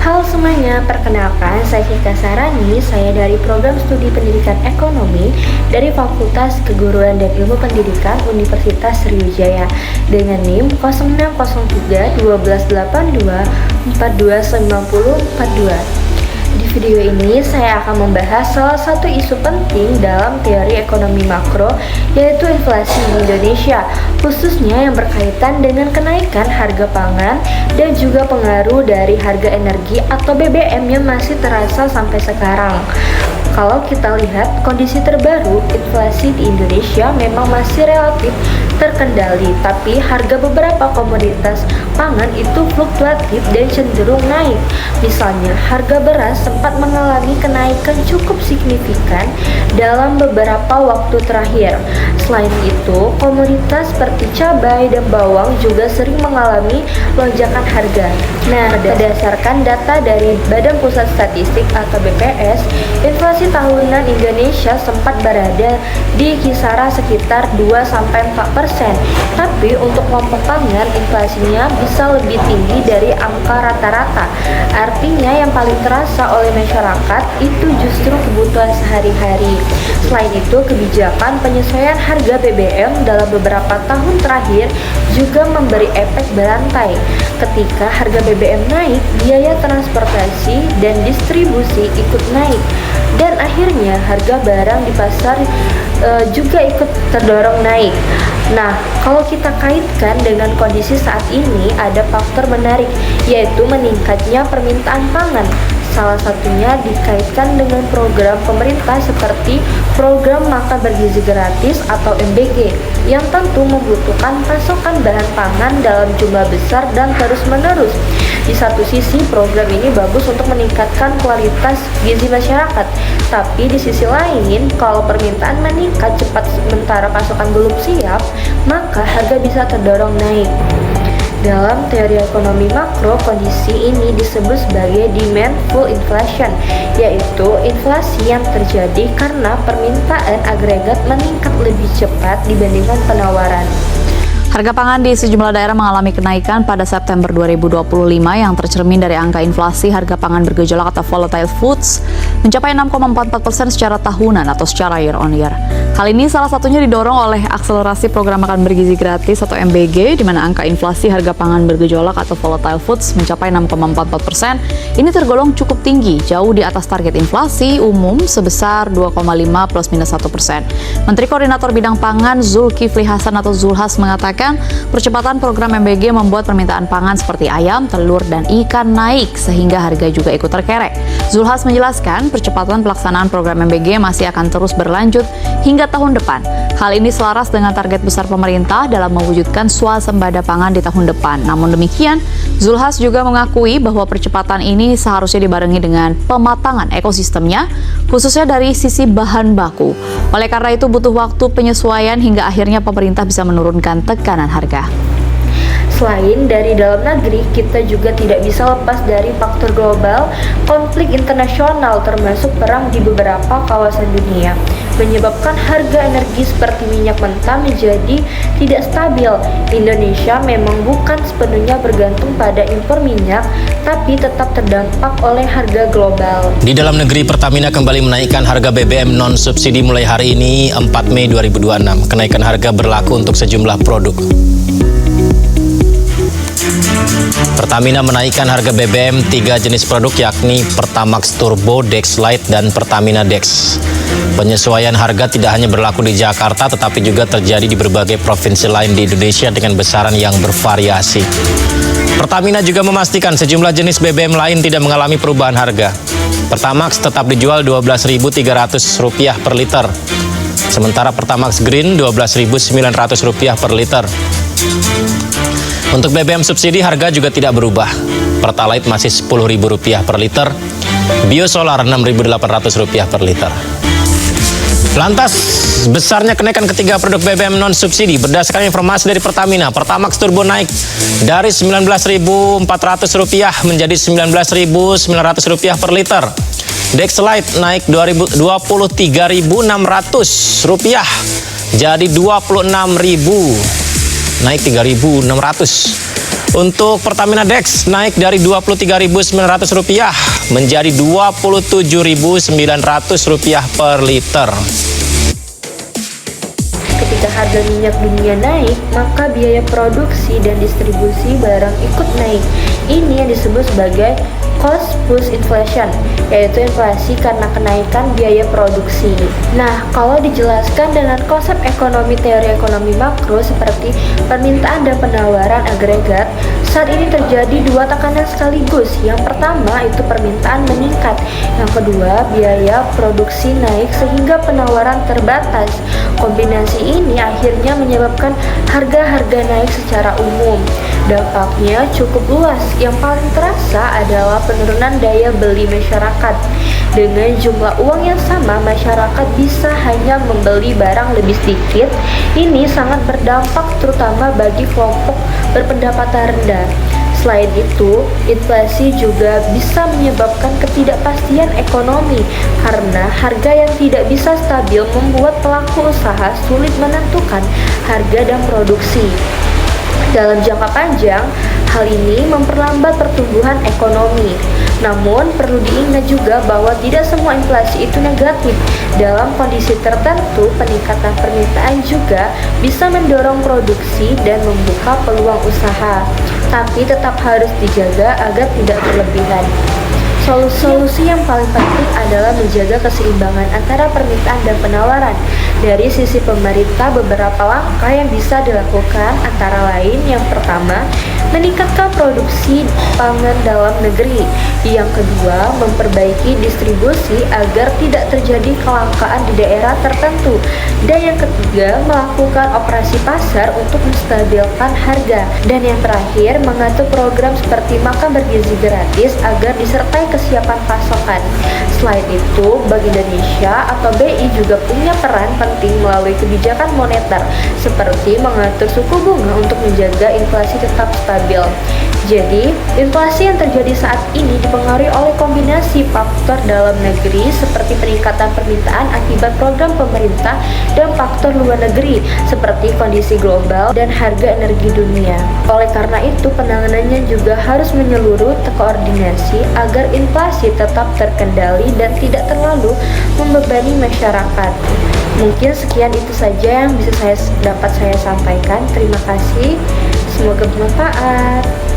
Halo semuanya, perkenalkan saya Cika Sarani, saya dari program studi pendidikan ekonomi dari Fakultas Keguruan dan Ilmu Pendidikan Universitas Sriwijaya dengan NIM 0603 1282 429042. Di video ini saya akan membahas salah satu isu penting dalam teori ekonomi makro, yaitu inflasi di Indonesia, khususnya yang berkaitan dengan kenaikan harga pangan dan juga pengaruh dari harga energi atau BBM yang masih terasa sampai sekarang. Kalau kita lihat kondisi terbaru, inflasi di Indonesia memang masih relatif terkendali, tapi harga beberapa komoditas pangan itu fluktuatif dan cenderung naik. Misalnya, harga beras sempat mengalami kenaikan cukup signifikan dalam beberapa waktu terakhir. Selain itu, komoditas seperti cabai dan bawang juga sering mengalami lonjakan harga. Nah, berdasarkan data dari Badan Pusat Statistik atau BPS, inflasi tahunan Indonesia sempat berada di kisaran sekitar 2-4%. Tapi untuk kelompok pangan, inflasinya bisa lebih tinggi dari angka rata-rata. Artinya yang paling terasa oleh masyarakat itu justru kebutuhan sehari-hari. Selain itu, kebijakan penyesuaian harga BBM dalam beberapa tahun terakhir juga memberi efek berantai. Ketika harga BBM naik, biaya transportasi dan distribusi ikut naik. Dan akhirnya harga barang di pasar juga ikut terdorong naik. Nah, kalau kita kaitkan dengan kondisi saat ini, ada faktor menarik, yaitu meningkatnya permintaan pangan. Salah satunya dikaitkan dengan program pemerintah seperti program makan bergizi gratis atau MBG yang tentu membutuhkan pasokan bahan pangan dalam jumlah besar dan terus-menerus. Di satu sisi, program ini bagus untuk meningkatkan kualitas gizi masyarakat, tapi di sisi lain, kalau permintaan meningkat cepat sementara pasokan belum siap, maka harga bisa terdorong naik. Dalam teori ekonomi makro, kondisi ini disebut sebagai demandful inflation, yaitu inflasi yang terjadi karena permintaan agregat meningkat lebih cepat dibandingkan penawaran. Harga pangan di sejumlah daerah mengalami kenaikan pada September 2025 yang tercermin dari angka inflasi harga pangan bergejolak atau volatile foods mencapai 6,44% secara tahunan atau secara year on year. Hal ini salah satunya didorong oleh akselerasi program makan bergizi gratis atau MBG, di mana angka inflasi harga pangan bergejolak atau volatile foods mencapai 6,44%. Ini tergolong cukup tinggi, jauh di atas target inflasi umum sebesar 2,5 plus minus 1%. Menteri Koordinator Bidang Pangan Zulkifli Hasan atau Zulhas mengatakan percepatan program MBG membuat permintaan pangan seperti ayam, telur, dan ikan naik sehingga harga juga ikut terkerek. Zulhas menjelaskan percepatan pelaksanaan program MBG masih akan terus berlanjut hingga tahun depan. Hal ini selaras dengan target besar pemerintah dalam mewujudkan swasembada pangan di tahun depan. Namun demikian, Zulhas juga mengakui bahwa percepatan ini seharusnya dibarengi dengan pematangan ekosistemnya, khususnya dari sisi bahan baku. Oleh karena itu butuh waktu penyesuaian hingga akhirnya pemerintah bisa menurunkan tekanan harga. Selain dari dalam negeri, kita juga tidak bisa lepas dari faktor global, konflik internasional termasuk perang di beberapa kawasan dunia, menyebabkan harga energi seperti minyak mentah menjadi tidak stabil. Indonesia memang bukan sepenuhnya bergantung pada impor minyak, tapi tetap terdampak oleh harga global. Di dalam negeri, Pertamina kembali menaikkan harga BBM non-subsidi mulai hari ini 4 Mei 2026. Kenaikan harga berlaku untuk sejumlah produk. Pertamina menaikkan harga BBM 3 jenis produk yakni Pertamax Turbo, Dex Lite, dan Pertamina Dex. Penyesuaian harga tidak hanya berlaku di Jakarta tetapi juga terjadi di berbagai provinsi lain di Indonesia dengan besaran yang bervariasi. Pertamina juga memastikan sejumlah jenis BBM lain tidak mengalami perubahan harga. Pertamax tetap dijual Rp12.300 per liter. Sementara Pertamax Green Rp12.900 per liter. Untuk BBM subsidi harga juga tidak berubah. Pertalite masih Rp10.000 per liter, Biosolar Rp6.800 per liter. Lantas, besarnya kenaikan ketiga produk BBM non-subsidi berdasarkan informasi dari Pertamina. Pertamax Turbo naik dari Rp19.400 menjadi Rp19.900 per liter. Dex Lite naik Rp23.600 jadi Rp26.000, naik Rp3.600. Untuk Pertamina Dex naik dari Rp23.900 menjadi Rp27.900 per liter. Ketika harga minyak dunia naik, maka biaya produksi dan distribusi barang ikut naik. Ini yang disebut sebagai cost push inflation, yaitu inflasi karena kenaikan biaya produksi. Nah, kalau dijelaskan dengan konsep teori ekonomi makro seperti permintaan dan penawaran agregat, saat ini terjadi dua tekanan sekaligus. Yang pertama itu permintaan meningkat, yang kedua biaya produksi naik sehingga penawaran terbatas. Kombinasi ini akhirnya menyebabkan harga-harga naik secara umum. Dampaknya cukup luas. Yang paling terasa adalah penurunan daya beli masyarakat. Dengan jumlah uang yang sama, masyarakat bisa hanya membeli barang lebih sedikit. Ini sangat berdampak terutama bagi kelompok berpendapatan rendah. Selain itu, inflasi juga bisa menyebabkan ketidakpastian ekonomi karena harga yang tidak bisa stabil membuat pelaku usaha sulit menentukan harga dan produksi. Dalam jangka panjang, hal ini memperlambat pertumbuhan ekonomi. Namun, perlu diingat juga bahwa tidak semua inflasi itu negatif. Dalam kondisi tertentu, peningkatan permintaan juga bisa mendorong produksi dan membuka peluang usaha. Tapi tetap harus dijaga agar tidak berlebihan. Solusi yang paling penting adalah menjaga keseimbangan antara permintaan dan penawaran. Dari sisi pemerintah, beberapa langkah yang bisa dilakukan antara lain yang pertama, meningkatkan produksi pangan dalam negeri. Yang kedua, memperbaiki distribusi agar tidak terjadi kelangkaan di daerah tertentu. Dan yang ketiga, melakukan operasi pasar untuk menstabilkan harga. Dan yang terakhir, mengatur program seperti makan bergizi gratis agar disertai kesiapan pasokan. Selain itu, Bank Indonesia atau BI juga punya peran penting melalui kebijakan moneter seperti mengatur suku bunga untuk menjaga inflasi tetap stabil. Jadi, inflasi yang terjadi saat ini dipengaruhi oleh kombinasi faktor dalam negeri seperti peningkatan permintaan akibat program pemerintah dan faktor luar negeri seperti kondisi global dan harga energi dunia. Oleh karena itu, penanganannya juga harus menyeluruh terkoordinasi agar inflasi tetap terkendali dan tidak terlalu membebani masyarakat. Mungkin sekian itu saja yang bisa dapat saya sampaikan. Terima kasih. Semoga bermanfaat.